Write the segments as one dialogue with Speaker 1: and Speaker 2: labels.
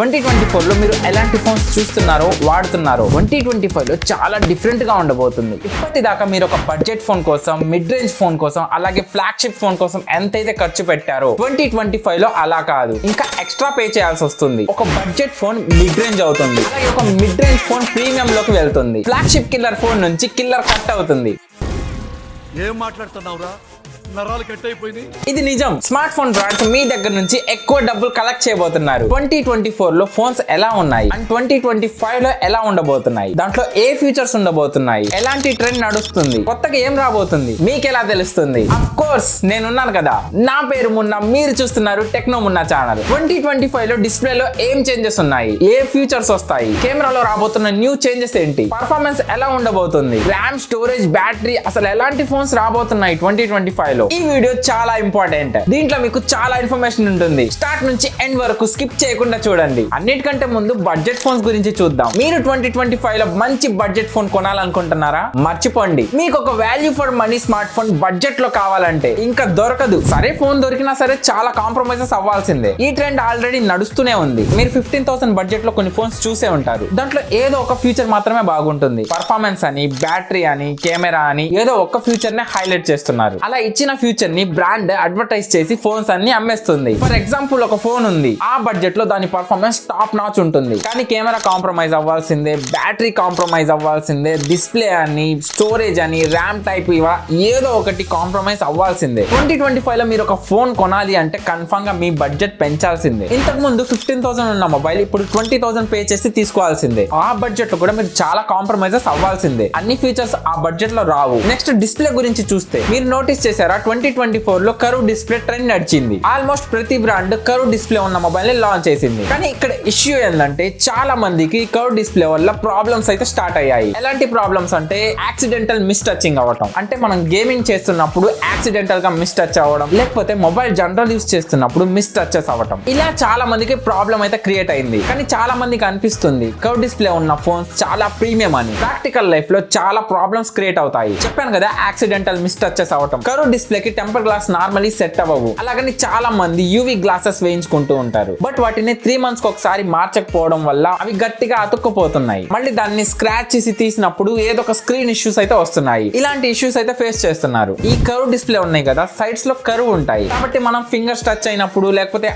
Speaker 1: 2024 లో మీరు ఎలాంటి ఫోన్స్ చూస్తున్నారో వాడుతున్నారో 2025 లో చాలా డిఫరెంట్ గా ఉండబోతుంది. ఇప్పటిదాకా మీరు ఒక బడ్జెట్ ఫోన్ కోసం, మిడ్ రేంజ్ ఫోన్ కోసం, అలాగే ఫ్లాగ్షిప్ ఫోన్ కోసం ఎంతైతే ఖర్చు పెట్టారో 2025 లో అలా కాదు, ఇంకా ఎక్స్ట్రా పే చేయాల్సి వస్తుంది. ఒక బడ్జెట్ ఫోన్ మిడ్ రేంజ్ అవుతుంది, అలాగే ఒక మిడ్ రేంజ్ ఫోన్ ప్రీమియం లోకి వెళ్తుంది. ఫ్లాగ్షిప్ కిల్లర్ ఫోన్ నుంచి కిల్లర్ కట్ అవుతుంది.
Speaker 2: ఏం మాట్లాడుతున్నావురా? నరాలు కట్ అయిపోయింది.
Speaker 1: ఇది నిజం. స్మార్ట్ ఫోన్ బ్రాండ్స్ మీ దగ్గర నుంచి ఎక్కువ డబ్బులు కలెక్ట్ చేయబోతున్నారు. 2024 లో ఫోన్స్ ఎలా ఉన్నాయి అండ్ 2025 లో ఎలా ఉండబోతున్నాయి, దాంట్లో ఏ ఫీచర్స్ ఉండబోతున్నాయి, ఎలాంటి ట్రెండ్ నడుస్తుంది, కొత్తగా ఏం రాబోతుంది మీకు ఎలా తెలుస్తుంది? అఫ్ కోర్స్ నేనున్నాను కదా. నా పేరు మున్నా, మీరు చూస్తున్నారు టెక్నో మున్నా ఛానల్. 2025 లో డిస్ప్లేలో ఏం చేంజెస్ ఉన్నాయి, ఏ ఫీచర్స్ వస్తాయి, కెమెరాలో రాబోతున్న న్యూ చేంజెస్ ఏంటి, పర్ఫార్మెన్స్ ఎలా ఉండబోతుంది, ర్యామ్, స్టోరేజ్, బ్యాటరీ, అసలు ఎలాంటి ఫోన్స్ రాబోతున్నాయి 2025 లో. ఈ వీడియో చాలా ఇంపార్టెంట్. దీంట్లో మీకు చాలా ఇన్ఫర్మేషన్ ఉంటుంది. స్టార్ట్ నుంచి ఎండ్ వరకు స్కిప్ చేయకుండా చూడండి. అన్నిటికంటే ముందు బడ్జెట్ ఫోన్స్ గురించి చూద్దాం. మీరు 2025 లో మంచి బడ్జెట్ ఫోన్ కొనాలనుకుంటున్నారా? మర్చిపోండి, మీకు ఒక value for money smart phone budget లో కావాలంటే ఇంకా దొరకదు. సరే, ఫోన్ దొరికినా సరే చాలా కాంప్రమైజెస్ అవ్వాల్సిందే. ఈ ట్రెండ్ ఆల్రెడీ నడుస్తూనే ఉంది. మీరు 15,000 బడ్జెట్ లో కొన్ని ఫోన్స్ చూసే ఉంటారు. దాంట్లో ఏదో ఒక ఫీచర్ మాత్రమే బాగుంటుంది. పర్ఫార్మెన్స్ అని, బ్యాటరీ అని, కెమెరా అని ఏదో ఒక ఫీచర్ నే హైలైట్ చేస్తున్నారు. అలా ఇచ్చిన ఫ్యూచర్ ని బ్రాండ్ అడ్వర్టైజ్ చేసి ఫోన్స్ అన్ని అమ్మేస్తుంది. ఫర్ ఎగ్జాంపుల్, ఒక ఫోన్ ఉంది, ఆ బడ్జెట్ లో దాని పర్ఫార్మెన్స్ టాప్ నాచ్ ఉంటుంది, కానీ కెమెరా కాంప్రమైజ్ అవ్వాల్సిందే, బ్యాటరీ కాంప్రమైజ్ అవ్వాల్సిందే, డిస్ప్లే అని, స్టోరేజ్ అని, ర్యామ్ టైప్ ఏదో ఒకటి కాంప్రమైజ్ అవ్వాల్సిందే. 2025 లో మీరు ఒక ఫోన్ కొనాలి అంటే కన్ఫర్మ్ గా మీ బడ్జెట్ పెంచాల్సిందే. ఇంతకు ముందు 15,000 ఉన్న మొబైల్ ఇప్పుడు 20,000 పే చేసి తీసుకోవాల్సిందే. ఆ బడ్జెట్ లో కూడా మీరు చాలా కాంప్రమైజెస్ అవ్వాల్సిందే. అన్ని ఫీచర్స్ ఆ బడ్జెట్ లో రావు. నెక్స్ట్, డిస్ప్లే గురించి చూస్తే మీరు నోటీస్ చేశారా, 2024 లో కర్వ్ డిస్ప్లే ట్రెండ్ నడిచింది. ఆల్మోస్ట్ ప్రతి బ్రాండ్ కర్వ్ డిస్ప్లే ఉన్న మొబైల్ లాంచ్ చేసింది. కానీ ఇక్కడ ఇష్యూ ఏంటంటే చాలా మందికి కర్వ్ డిస్ప్లే వల్ల ప్రాబ్లమ్స్ అయితే స్టార్ట్ అయ్యాయి. ఎలాంటి ప్రాబ్లమ్స్ అంటే యాక్సిడెంటల్ మిస్ టచింగ్ అవ్వడం, అంటే మనం గేమింగ్ చేస్తున్నప్పుడు యాక్సిడెంటల్ గా మిస్ టచ్ అవ్వడం, లేకపోతే మొబైల్ జనరల్ యూస్ చేస్తున్నప్పుడు మిస్ టచెస్ అవ్వడం, ఇలా చాలా మందికి ప్రాబ్లం అయితే క్రియేట్ అయింది. కానీ చాలా మందికి అనిపిస్తుంది కర్వ్ డిస్ప్లే ఉన్న ఫోన్స్ చాలా ప్రీమియం అని. ప్రాక్టికల్ లైఫ్ లో చాలా ప్రాబ్లమ్స్ క్రియేట్ అవుతాయి. చెప్పాను కదా, యాక్సిడెంటల్ మిస్ టచెస్ అవ్వడం. కర్వ్ డిస్ప్లే కి టెంపర్ గ్లాస్ నార్మల్లీ సెట్ అవ్వవు. అలాగని చాలా మంది యూవీ గ్లాసెస్ వేయించుకుంటూ ఉంటారు. బట్ వాటిని 3 months కి ఒకసారి మార్చకపోవడం వల్ల అవి గట్టిగా అతుక్కుపోతున్నాయి. మళ్ళీ దాన్ని స్క్రాచ్ చేసి తీసినప్పుడు ఏదో ఒక స్క్రీన్ ఇష్యూస్ అయితే వస్తున్నాయి. ఇలాంటి ఇష్యూస్ అయితే ఫేస్ చేస్తున్నారు. ఈ కర్వ్ డిస్ప్లే ఉన్నాయి కదా, సైడ్స్ లో కర్వ్ ఉంటాయి కాబట్టి మనం ఫింగర్స్ టచ్ అయినప్పుడు, లేకపోతే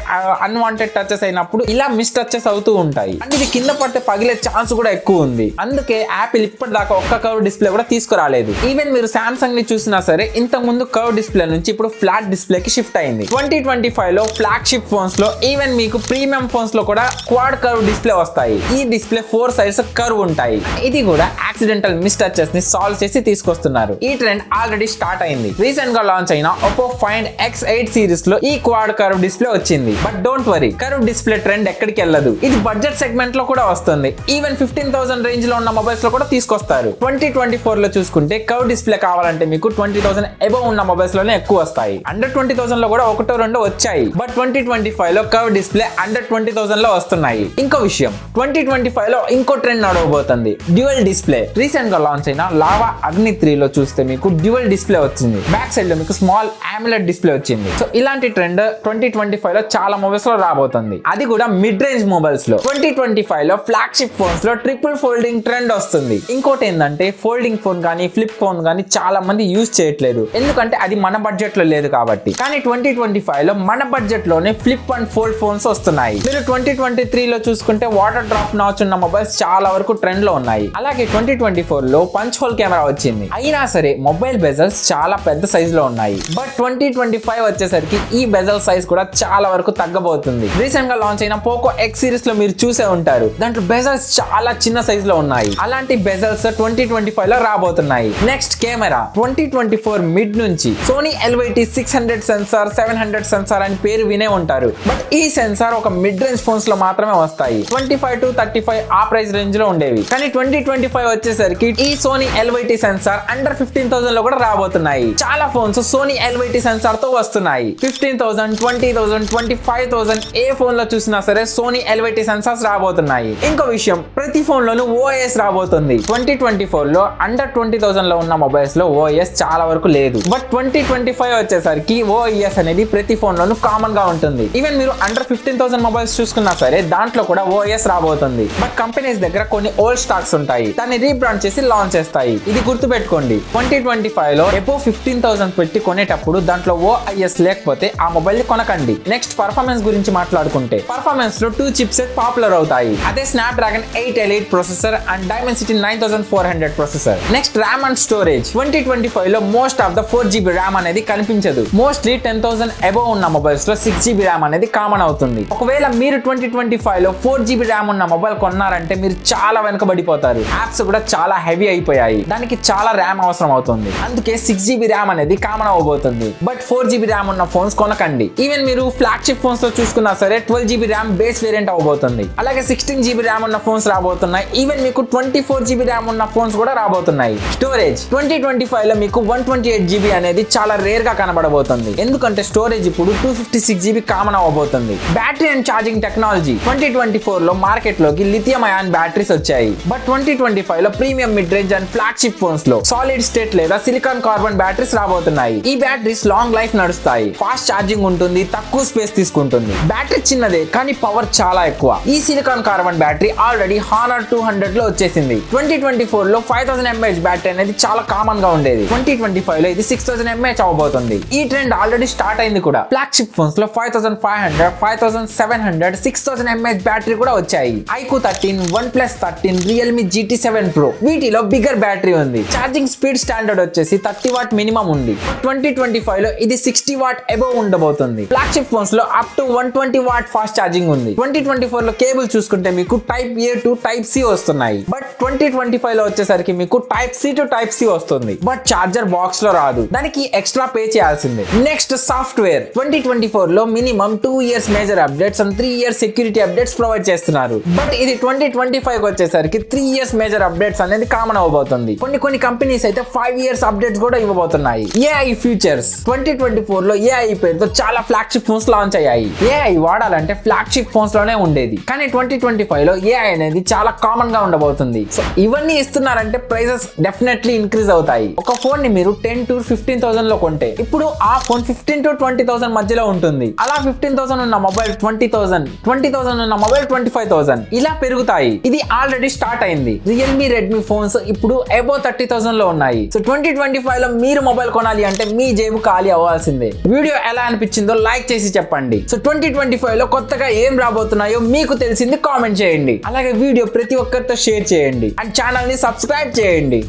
Speaker 1: అన్వాంటెడ్ టచెస్ అయినప్పుడు ఇలా మిస్ టచెస్ అవుతూ ఉంటాయి. అంటే ఇది కింద పడితే పగిలే ఛాన్స్ కూడా ఎక్కువ ఉంది. అందుకే యాపిల్ ఇప్పటిదాకా ఒక్క కర్వ్ డిస్ప్లే కూడా తీసుకురాలేదు. ఈవెన్ మీరు సామ్సంగ్ ని చూసినా సరే, ఇంతకు ముందు కర్వ్ డిస్ప్లే నుంచి ఇప్పుడు ఫ్లాట్ డిస్ప్లే కి షిఫ్ట్ అయింది. 2025 లో ఫ్లాగ్షిప్ ఫోన్స్ లో, ఈవెన్ మీకు ప్రీమియం ఫోన్స్ లో కూడా క్వాడ్ కర్వ్ డిస్ప్లే వస్తాయి. ఈ డిస్ప్లే 4 sides కర్వ్ ఉంటాయి. ఇది కూడా యాక్సిడెంటల్ మిస్ టచెస్ ని సాల్వ్ చేసి తీసుకొస్తున్నారు. ఈ ట్రెండ్ ఆల్రెడీ స్టార్ట్ అయింది. రీసెంట్ గా లాంచ్ అయిన Oppo Find X8 సిరీస్ లో ఈ క్వాడ్ కర్వ్ డిస్ప్లే వచ్చింది. But don't worry, curve display trend ఎక్కడికి వెళ్ళదు. ఇది బడ్జెట్ సెగ్మెంట్ లో కూడా వస్తుంది. ఈవెన్ 15,000 రేంజ్ లో ఉన్న మొబైల్స్ లో కూడా తీసుకొస్తారు. 2024 లో చూసుకుంటే కర్వ్ డిస్ప్లే కావాలంటే మీకు 20,000 అబవ్ ఉన్న మొబైల్స్ లోనే ఎక్కువ వస్తాయి. అండర్ 20,000 లో కూడా ఒకటో రెండో వచ్చాయి. బట్ 2025 లో కర్వ్ డిస్ప్లే అండర్ 20,000 లో వస్తున్నాయి. ఇంకో విషయం, 2025 లో ఇంకో ట్రెండ్ నడవబోతుంది, డ్యూయల్ డిస్ప్లే. రీసెంట్ గా లాంచ్ అయిన లావా అగ్ని 3 లో చూస్తే మీకు డ్యూయల్ డిస్ప్లే వచ్చింది. బ్యాక్ సైడ్ లో మీకు స్మాల్ AMOLED డిస్ప్లే వచ్చింది. సో ఇలాంటి ట్రెండ్ 2025 లో చాలా మొబైల్స్ లో రాబోతుంది. అది కూడా మిడ్ రేంజ్ మొబైల్స్ లో. 2025 లో ఫ్లాగ్షిప్ ఫోన్స్ లో ట్రిపుల్ ఫోల్డింగ్ ట్రెండ్ వస్తుంది. ఇంకోటి ఏంటంటే, ఫోల్డింగ్ ఫోన్ కానీ ఫ్లిప్ ఫోన్ కానీ చాలా మంది యూజ్ చేయట్లేదు, ఎందుకంటే అది మన బడ్జెట్ లో లేదు కాబట్టి. కానీ 2025 లో మన బడ్జెట్ లోనే ఫ్లిప్ అండ్ ఫోల్డ్ ఫోన్స్ వస్తున్నాయి. మీరు 2023 లో చూసుకుంటే వాటర్ డ్రాప్ నాచ్ ఉన్న మొబైల్స్ చాలా వరకు ట్రెండ్ లో ఉన్నాయి. అలాగే 2024 లో పంచ్ హోల్ కెమెరా వచ్చింది. అయినా సరే మొబైల్ బెజల్స్ చాలా పెద్ద సైజ్ లో ఉన్నాయి. బట్ 2025 వచ్చేసరికి ఈ బెజల్ సైజ్ కూడా చాలా వరకు తగ్గబోతుంది. రీసెంట్ గా లాంచ్ అయిన పోకో X సిరీస్ లో మీరు చూసే ఉంటారు, దాంట్లో బెజల్స్ చాలా చిన్న సైజ్ లో ఉన్నాయి. అలాంటి బెజల్స్ 2025 లో రాబోతున్నాయి. Next, camera. 2024 మిడ్ నుంచి సోనీ LYT 600 సెన్సార్, 700 సెన్సార్ అని పేరు వినే ఉంటారు. బట్ ఈ సెన్సార్ ఒక మిడ్ రేంజ్ ఫోన్స్ లో మాత్రమే వస్తాయి. 25 to 35 ఆ ప్రైస్ రేంజ్ లో ఉండేవి. కానీ 2025 వచ్చేసరికి ఈ సోనీ LYT సెన్సార్ అండర్ 15,000 లో కూడా రాబోతున్నాయి. చాలా ఫోన్స్ సోనీ LYT సెన్సార్ తో వస్తున్నాయి. 15,000, 20,000, 25,000 ఏ ఫోన్ లో చూసినా సరే సోనీ LYT సెన్సార్స్ రాబోతున్నాయి. ఇంకో విషయం, ప్రతి ఫోన్ లోనూ OIS రాబోతుంది. 2024 లో అండర్ 20,000 లో ఉన్న మొబైల్స్ లో OIS చాలా వరకు లేదు. బట్ 2025 వచ్చేసరికి OIS అనేది ప్రతి ఫోన్ లోను కామన్ గా ఉంటుంది. ఈవెన్ మీరు అండర్ 15,000 మొబైల్స్ చూసుకున్నా సరే దాంట్లో కూడా OIS రాబోతుంది. బట్ కంపెనీస్ దగ్గర కొన్ని ఓల్డ్ స్టాక్స్ ఉంటాయి, దాన్ని రీబ్రాండ్ చేసి లాంచ్ చేస్తాయి. ఇది గుర్తుపెట్టుకోండి. 2025 లో ఎబో 15,000 పెట్టి కొనేటప్పుడు దాంట్లో OIS లేకపోతే ఆ మొబైల్ ని కొనకండి. నెక్స్ట్ పర్ఫార్మెన్స్ గురించి మాట్లాడుకుంటే పర్ఫార్మెన్స్ లో 2 చిప్సెట్ పాపులర్ అవుతాయి. అదే Snapdragon 8 elite processor and Dimensity 9400 processor. Next RAM and storage 2025 లో most of the 4GB RAM అనేది కనిపించదు. మోస్ట్లీ 10,000 అబోవ్ ఉన్న మొబైల్స్ లో 6GB ర్యామ్ అనేది కామన్ అవుతుంది. ఒకవేళ మీరు 2025 లో 4GB ర్యామ్ ఉన్న మొబైల్ కొన్నారంటే మీరు చాలా వెనకబడిపోతారు. యాప్స్ కూడా చాలా హెవీ అయిపోయాయి, దానికి చాలా ర్యామ్ అవసరం అవుతుంది. అందుకే 6GB ర్యామ్ అనేది కామన్ అవబోతుంది. బట్ 4GB ర్యామ్ ఉన్న ఫోన్స్ కొనకండి. ఈవెన్ మీరు ఫ్లాగ్షిప్ ఫోన్స్ లో చూసుకున్నా సరే 12GB ర్యామ్ బేస్ వేరియంట్ అవబోతుంది. అలాగే 16GB ర్యామ్ ఉన్న ఫోన్స్ రాబోతున్నాయి. ఈవెన్ మీకు 24GB ర్యామ్ ఉన్న ఫోన్స్ కూడా రాబోతున్నాయి. స్టోరేజ్ 2025 లో మీకు 128GB అనేది చాలా రేర్ గా కనబడబోతుంది. ఎందుకంటే స్టోరేజ్ ఇప్పుడు 256GB కామన్ అవబోతుంది. బ్యాటరీ అండ్ ఛార్జింగ్ టెక్నాలజీ 2024 లో మార్కెట్ లోకి లిథియం అయాన్ బ్యాటరీస్ వచ్చాయి. బట్ 2025 లో premium mid range and flagship phones లో సాలిడ్ స్టేట్ లేదా సిలికాన్ కార్బన్ బ్యాటరీస్ రాబోతున్నాయి. ఈ బ్యాటరీస్ లాంగ్ లైఫ్ నడుస్తాయి, ఫాస్ట్ ఛార్జింగ్ ఉంటుంది, తక్కువ స్పేస్ తీసుకుంటుంది. బ్యాటరీ చిన్నదే కానీ పవర్ చాలా ఎక్కువ. ఈ silicon carbon battery already honour 200 లో వచ్చేసింది. 2024 లో 5000 mAh బ్యాటరీ అనేది చాలా కామన్ గా ఉండేది. 2025 లో ఇది 6000 mAh అవబోతుంది. ఈ ట్రెండ్ ఆల్రెడీ స్టార్ట్ అయింది కూడా. ఫ్లాగ్షిప్ ఫోన్స్ లో 5500, 5700, 6000 mAh బ్యాటరీ కూడా వచ్చాయి. iQOO 13, OnePlus 13, Realme GT7 Pro వీటిలో బిగ్గర్ బ్యాటరీ ఉంది. ఛార్జింగ్ స్పీడ్ స్టాండర్డ్ వచ్చేసి 30 వాట్ మినిమం ఉంది. 2025 లో ఇది 60 వాట్ అబోవ్ ఉండబోతుంది. ఫ్లాగ్షిప్ ఫోన్స్ లో up to 120 watt fast charging ఉంది. 2024 లో కేబుల్ చూసుకుంటే మీకు type A to type C వస్తున్నాయి. బట్ 2025 లో వచ్చేసరికి మీకు type C to type C వస్తుంది. బట్ చార్జర్ బాక్స్ లో రాదు, దానికి ఎక్స్ట్రా పే చేయాల్సిందే. నెక్స్ట్ సాఫ్ట్వేర్ 2024 లో minimum 2 years major updates and 3 years security updates provide చేస్తున్నారు. బట్ ఇది 2025 వచ్చేసరికి 3 years మేజర్ అప్డేట్స్ అనేది కామన్ అవబోతుంది. కొన్ని కంపెనీస్ అయితే 5 years అప్డేట్స్ కూడా ఇవ్వబోతున్నాయి. AI ఫీచర్స్ 2024 లో AI పేరుతో చాలా ఫ్లాగ్షిప్ ఫోన్స్ లాంచ్ అయ్యాయి. AI వాడాలంటే ఫ్లాగ్షిప్ ఫోన్స్ లోనే ఉండేది, కానీ 2025 లో AI అనేది చాలా కామన్ గా ఉండబోతుంది. సో ఇవన్నీ ఇస్తున్నారంటే ప్రైసెస్ డెఫినెట్లీ ఇంక్రీజ్ అవుతాయి. ఒక ఫోన్ ని మీరు 10 to 15,000 లో కొంటే ఇప్పుడు ఆ ఫోన్ 15 to 20,000 మధ్యలో ఉంటుంది. అలా 15,000 ఉన్న మొబైల్ 20,000, 20,000 ఉన్న మొబైల్ 25,000 ఇలా పెరుగుతాయి. ఇది ఆల్రెడీ స్టార్ట్ అయింది. రియల్మీ, రెడ్మీ ఫోన్స్ ఇప్పుడు అబోవ్ 30,000 లో ఉన్నాయి. సో 2025 లో మీరు మొబైల్ కొనాలి అంటే మీ జేబు ఖాళీ అవ్వాల్సిందే. వీడియో ఎలా అనిపించిందో లైక్ చేసి చెప్పండి. సో 2025 లో కొత్తగా ఏం రాబోతున్నాయో మీకు తెలిసింది కామెంట్ చేయండి. అలాగే వీడియో ప్రతి ఒక్కరితో షేర్ చేయండి అండ్ ఛానల్ ని సబ్స్క్రైబ్ చేయండి.